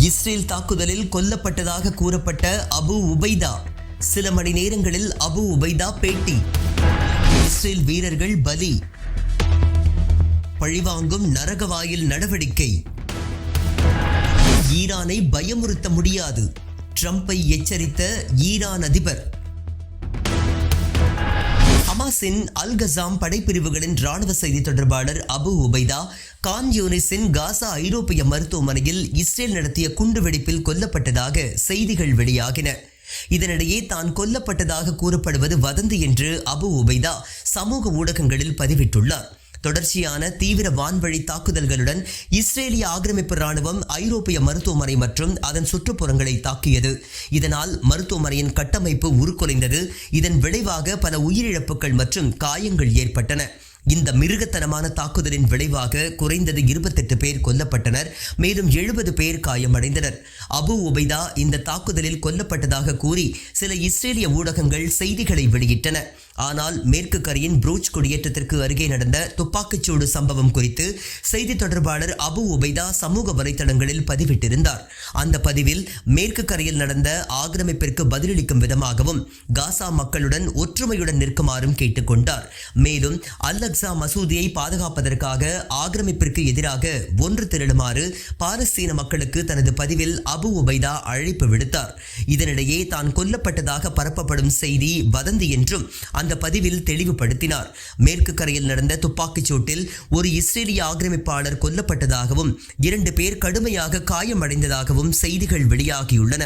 Israel தாக்குதலில் கொல்லப்பட்டதாக கூறப்பட்ட அபு உபைதா. சில மணி நேரங்களில் அபு உபைதா பேட்டி. இஸ்ரேல் வீரர்கள் பலி. பழிவாங்கும் நரகவாயில் நடவடிக்கை. ஈரானை பயமுறுத்த முடியாது, ட்ரம்பை எச்சரித்த ஈரான் அதிபர். ஹமாஸின் அல் கசாம் படைப்பிரிவுகளின் ராணுவ செய்தி தொடர்பாளர் அபு உபைதா கான் யூனிஸின் காசா ஐரோப்பிய மருத்துவமனையில் இஸ்ரேல் நடத்திய குண்டுவெடிப்பில் கொல்லப்பட்டதாக செய்திகள் வெளியாகின. இதனிடையே தான் கொல்லப்பட்டதாக கூறப்படுவது வதந்தி என்று அபு உபைதா சமூக ஊடகங்களில் பதிவிட்டுள்ளார். தொடர்ச்சியான தீவிர வான்வழி தாக்குதல்களுடன் இஸ்ரேலிய ஆக்கிரமிப்பு ராணுவம் ஐரோப்பிய மருத்துவமனை மற்றும் அதன் சுற்றுப்புறங்களை தாக்கியது. இதனால் மருத்துவமனையின் கட்டமைப்பு உருக்குலைந்தது. இதன் விளைவாக பல உயிரிழப்புகள் மற்றும் காயங்கள் ஏற்பட்டன. இந்த மிருகத்தனமான தாக்குதலின் விளைவாக குறைந்தது 28 பேர் கொல்லப்பட்டனர், மேலும் 70 பேர் காயமடைந்தனர். அபு உபைதா இந்த தாக்குதலில் கொல்லப்பட்டதாக கூறி சில இஸ்ரேலிய ஊடகங்கள் செய்திகளை வெளியிட்டன. ஆனால் மேற்கு கரையின் ப்ரூச் குடியேற்றத்திற்கு அருகே நடந்த துப்பாக்கிச்சூடு சம்பவம் குறித்து செய்தி தொடர்பாளர் அபு உபைதா சமூக வலைதளங்களில் பதிவிட்டிருந்தார். அந்த பதிவில் மேற்கு கரையில் நடந்த ஆக்கிரமிப்பிற்கு பதிலளிக்கும் விதமாகவும் காசா மக்களுடன் ஒற்றுமையுடன் நிற்குமாறும் கேட்டுக்கொண்டார். மேலும் அல்-அக்ஸா மசூதியை பாதுகாப்பதற்காக ஆக்கிரமிப்பிற்கு எதிராக ஒன்று திரளுமாறு பாலஸ்தீன மக்களுக்கு தனது பதிவில் அபு உபைதா அழைப்பு விடுத்தார். இதனிடையே தான் கொல்லப்பட்டதாக பரப்பப்படும் செய்தி வதந்தி என்றும் அந்த பதிவில் தெளிவுபடுத்தினார். மேற்கு கரையில் நடந்த துப்பாக்கிச் சூட்டில் ஒரு இஸ்ரேலிய ஆக்கிரமிப்பாளர் கொல்லப்பட்டதாகவும் 2 பேர் கடுமையாக காயமடைந்ததாகவும் செய்திகள் வெளியாகியுள்ளன.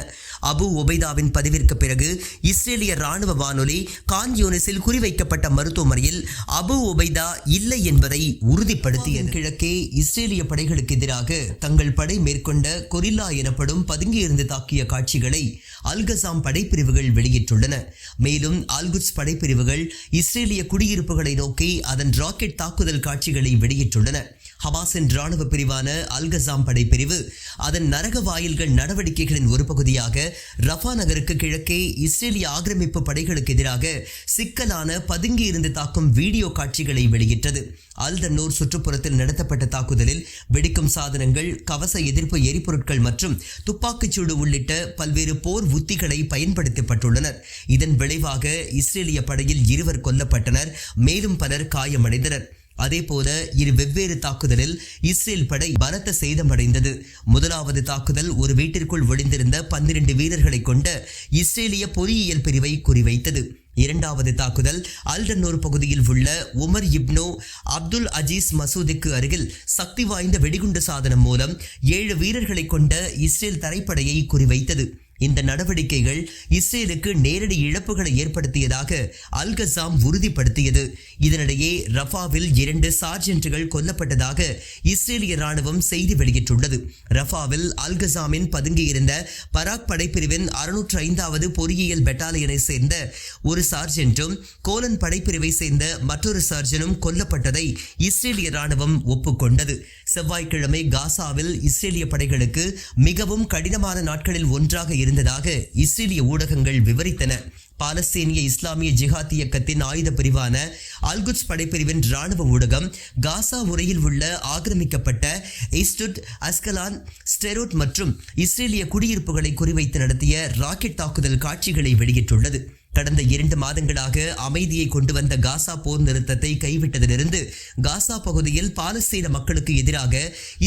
அபு உபைதாவின் பதிவிற்கு பிறகு இஸ்ரேலிய ராணுவ வானொலி கான் யூனிஸில் குறிவைக்கப்பட்ட மருத்துவமனையில் அபு உபைதா இல்லை என்பதை உறுதிப்படுத்தியது. கிழக்கே இஸ்ரேலிய படைகளுக்கு எதிராக தங்கள் படை மேற்கொண்ட கொரில்லா எனப்படும் பதுங்கியிருந்து தாக்கிய காட்சிகளை அல் கசாம் படைப்பிரிவுகள் வெளியிட்டுள்ளன. மேலும் அல்-குட்ஸ் படைப்பிரிவுகள் இஸ்ரேலிய குடியிருப்புகளை நோக்கி அதன் ராக்கெட் தாக்குதல் காட்சிகளை வெளியிட்டுள்ளன. ஹமாஸின் ராணுவ பிரிவான அல் கசாம் படைப்பிரிவு அதன் நரக வாயில்கள் நடவடிக்கைகளின் ஒரு பகுதியாக ரஃபா நகருக்கு கிழக்கே இஸ்ரேலிய ஆக்கிரமிப்பு படைகளுக்கு எதிராக சிக்கலான பதுங்கியிருந்து தாக்கும் வீடியோ காட்சிகளை வெளியிட்டது. அல் தன்னூர் சுற்றுப்புறத்தில் நடத்தப்பட்ட தாக்குதலில் வெடிக்கும் சாதனங்கள், கவச எதிர்ப்பு எரிபொருட்கள் மற்றும் துப்பாக்கிச்சூடு உள்ளிட்ட பல்வேறு போர் உத்திகளை பயன்படுத்தப்பட்டுள்ளனர். இதன் விளைவாக இஸ்ரேலிய படையில் 2 கொல்லப்பட்டனர், மேலும் பலர் காயமடைந்தனர். அதேபோல இரு வெவ்வேறு தாக்குதலில் இஸ்ரேல் படை பலத்த சேதமடைந்தது. முதலாவது தாக்குதல் ஒரு வீட்டிற்குள் ஒளிந்திருந்த 12 வீரர்களை கொண்ட இஸ்ரேலிய பொறியியல் பிரிவை குறிவைத்தது. இரண்டாவது தாக்குதல் அல் தன்னூர் பகுதியில் உள்ள உமர் இப்னு அப்துல் அஜீஸ் மசூதிக்கு அருகில் சக்தி வாய்ந்த வெடிகுண்டு சாதனம் மூலம் 7 வீரர்களை கொண்ட இஸ்ரேல் தரைப்படையை குறிவைத்தது. இந்த நடவடிக்கைகள் இஸ்ரேலுக்கு நேரடி இழப்புகளை ஏற்படுத்தியதாக அல் கசாம் உறுதிப்படுத்தியது. இதனிடையே ரஃபாவில் 2 சார்ஜென்ட்டுகள் கொல்லப்பட்டதாக இஸ்ரேலிய ராணுவம் செய்தி வெளியிட்டுள்ளது. ரஃபாவில் அல் கசாமின் பதுங்கியிருந்த பராக் படைப்பிரிவின் 605வது பொறியியல் பெட்டாலியனை சேர்ந்த ஒரு சார்ஜென்ட்டும் கோலன் படைப்பிரிவை சேர்ந்த மற்றொரு சார்ஜனும் கொல்லப்பட்டதை இஸ்ரேலிய ராணுவம் ஒப்புக்கொண்டது. செவ்வாய்க்கிழமை காசாவில் இஸ்ரேலிய படைகளுக்கு மிகவும் கடினமான நாட்களில் ஒன்றாக இருந்ததாக இஸ்ரேலிய ஊடகங்கள் விவரித்தன. பாலஸ்தீனிய இஸ்லாமிய ஜிஹாத் இயக்கத்தின் ஆயுத பிரிவான அல்-குட்ஸ் படைப்பிரிவின் ராணுவ ஊடகம் காசா உரையில் உள்ள ஆக்கிரமிக்கப்பட்ட இஸ்டுட், அஸ்கலான், ஸ்டெரோட் மற்றும் இஸ்ரேலிய குடியிருப்புகளை குறிவைத்து நடத்திய ராக்கெட் தாக்குதல் காட்சிகளை வெளியிட்டுள்ளது. கடந்த 2 மாதங்களாக அமைதியை கொண்டு வந்த காசா போர் நிறுத்தத்தை கைவிட்டதிலிருந்து காசா பகுதியில் பாலஸ்தீன மக்களுக்கு எதிராக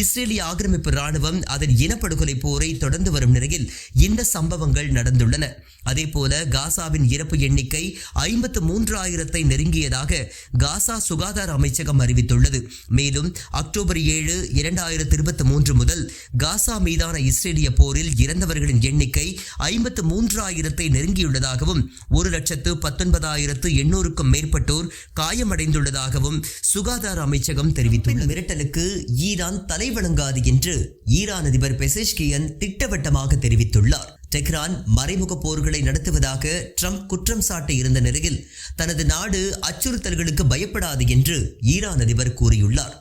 இஸ்ரேலிய ஆக்கிரமிப்பு ராணுவம் அதன் இனப்படுகொலை போரை தொடர்ந்து வரும் நிலையில் இந்த சம்பவங்கள் நடந்துள்ளன. அதேபோல காசாவின் இறப்பு எண்ணிக்கை 53,000 நெருங்கியதாக காசா சுகாதார அமைச்சகம் அறிவித்துள்ளது. மேலும் அக்டோபர் 7, 2023 முதல் காசா மீதான இஸ்ரேலிய போரில் இறந்தவர்களின் எண்ணிக்கை 53,000 நெருங்கியுள்ளதாகவும் 1,19,800க்கும் மேற்பட்டோர் காயமடைந்துள்ளதாகவும் சுகாதார அமைச்சகம் தெரிவித்துள்ளது. மிரட்டலுக்கு ஈரான் தலைவணங்காது என்று ஈரான் அதிபர் பெசெஷ்கியன் திட்டவட்டமாக தெரிவித்துள்ளார். டெஹ்ரான் மறைமுக போர்களை நடத்துவதாக ட்ரம்ப் குற்றம் சாட்டி இருந்த நிலையில் தனது நாடு அச்சுறுத்தல்களுக்கு பயப்படாது என்று ஈரான் அதிபர் கூறியுள்ளார்.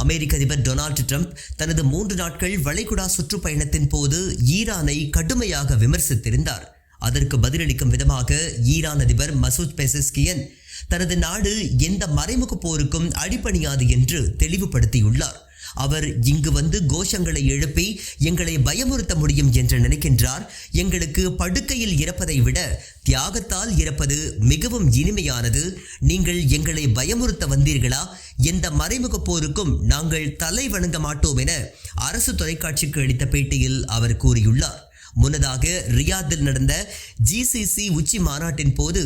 அமெரிக்க அதிபர் டொனால்டு ட்ரம்ப் தனது 3 நாட்கள் வளைகுடா சுற்றுப்பயணத்தின் போது ஈரானை கடுமையாக விமர்சித்திருந்தார். அதற்கு பதிலளிக்கும் விதமாக ஈரான் அதிபர் மசூத் பெசெஷ்கியன் தனது நாடு எந்த மறைமுக போருக்கும் அடிபணியாது என்று தெளிவுபடுத்தியுள்ளார். அவர் இங்கு வந்து கோஷங்களை எழுப்பி எங்களை பயமுறுத்த முடியும் என்று நினைக்கின்றார். எங்களுக்கு படுக்கையில் இறப்பதை விட தியாகத்தால் இறப்பது மிகவும் இனிமையானது. நீங்கள் எங்களை பயமுறுத்த வந்தீர்களா? எந்த மறைமுக போருக்கும் நாங்கள் தலை வணங்க மாட்டோம் என அரசு தொலைக்காட்சிக்கு அளித்த பேட்டியில் அவர் கூறியுள்ளார். முன்னதாக ரியாத்தில் நடந்த ஜிசிசி உச்சி மாநாட்டின் போது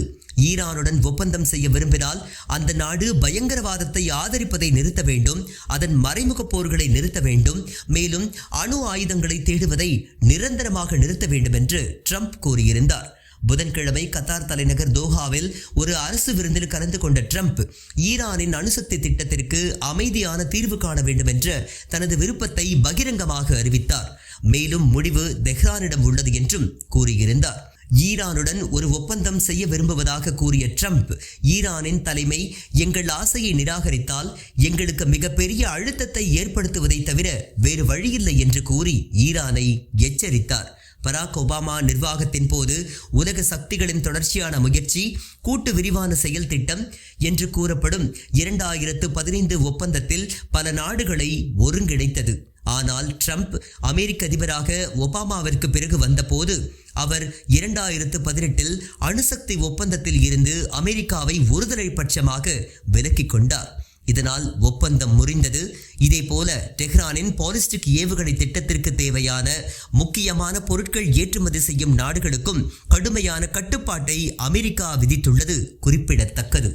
ஈரானுடன் ஒப்பந்தம் செய்ய விரும்பினால் அந்த நாடு பயங்கரவாதத்தை ஆதரிப்பதை நிறுத்த வேண்டும், அதன் மறைமுக போர்களை நிறுத்த வேண்டும், மேலும் அணு ஆயுதங்களை தேடுவதை நிரந்தரமாக நிறுத்த வேண்டும் என்று ட்ரம்ப் கூறியிருந்தார். புதன்கிழமை கத்தார் தலைநகர் தோஹாவில் ஒரு அரசு விருந்தில் கலந்து கொண்ட ட்ரம்ப் ஈரானின் அணுசக்தி திட்டத்திற்கு அமைதியான தீர்வு காண வேண்டும் என்ற தனது விருப்பத்தை பகிரங்கமாக அறிவித்தார். மேலும் முடிவு தெஹ்ரானிடம் உள்ளது என்றும் கூறியிருந்தார். ஈரானுடன் ஒரு ஒப்பந்தம் செய்ய விரும்புவதாக கூறிய ட்ரம்ப், ஈரானின் தலைமை எங்கள் ஆசையை நிராகரித்தால் எங்களுக்கு மிகப்பெரிய அழுத்தத்தை ஏற்படுத்துவதை தவிர வேறு வழியில்லை என்று கூறி ஈரானை எச்சரித்தார். பராக் ஒபாமா நிர்வாகத்தின் போது உலக சக்திகளின் தொடர்ச்சியான முயற்சி கூட்டு விரிவான செயல் திட்டம் என்று கூறப்படும் 2015 ஒப்பந்தத்தில் பல நாடுகளை ஒருங்கிணைத்தது. ஆனால் ட்ரம்ப் அமெரிக்க அதிபராக ஒபாமாவிற்கு பிறகு வந்தபோது அவர் 2018 அணுசக்தி ஒப்பந்தத்தில் இருந்து அமெரிக்காவை ஒருதலை பட்சமாக விலக்கிக் கொண்டார். இதனால் ஒப்பந்தம் முறிந்தது. இதேபோல டெஹ்ரானின் பாலிஸ்டிக் ஏவுகணை திட்டத்திற்கு தேவையான முக்கியமான பொருட்கள் ஏற்றுமதி செய்யும் நாடுகளுக்கும் கடுமையான கட்டுப்பாட்டை அமெரிக்கா விதித்துள்ளது குறிப்பிடத்தக்கது.